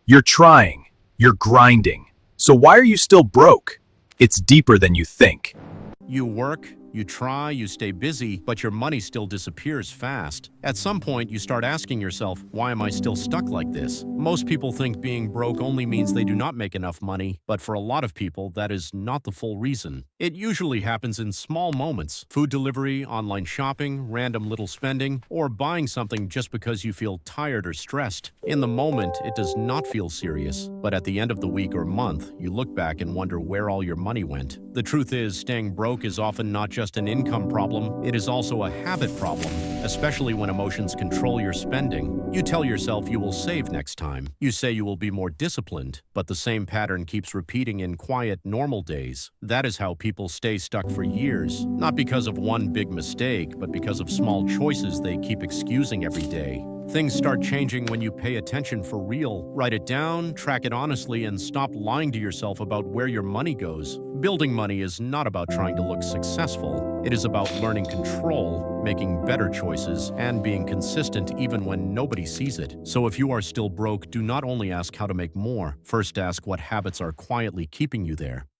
You're trying. You're grinding. So why are you still broke? It's deeper than you think. You work, you try, you stay busy, but your money still disappears fast. At some point, you start asking yourself, why am I still stuck like this? Most people think being broke only means they do not make enough money, but for a lot of people, that is not the full reason. It usually happens in small moments: food delivery, online shopping, random little spending, or buying something just because you feel tired or stressed. In the moment, it does not feel serious, but at the end of the week or month, you look back and wonder where all your money went. The truth is, staying broke is often not just an income problem, it is also a habit problem, especially when emotions control your spending. You tell yourself you will save next time. You say you will be more disciplined, but the same pattern keeps repeating in quiet, normal days. That is how people stay stuck for years, not because of one big mistake, but because of small choices they keep excusing every day. Things start changing when you pay attention for real. Write it down, track it honestly, and stop lying to yourself about where your money goes. Building money is not about trying to look successful. It is about learning control, making better choices, and being consistent even when nobody sees it. So if you are still broke, do not only ask how to make more. First ask what habits are quietly keeping you there.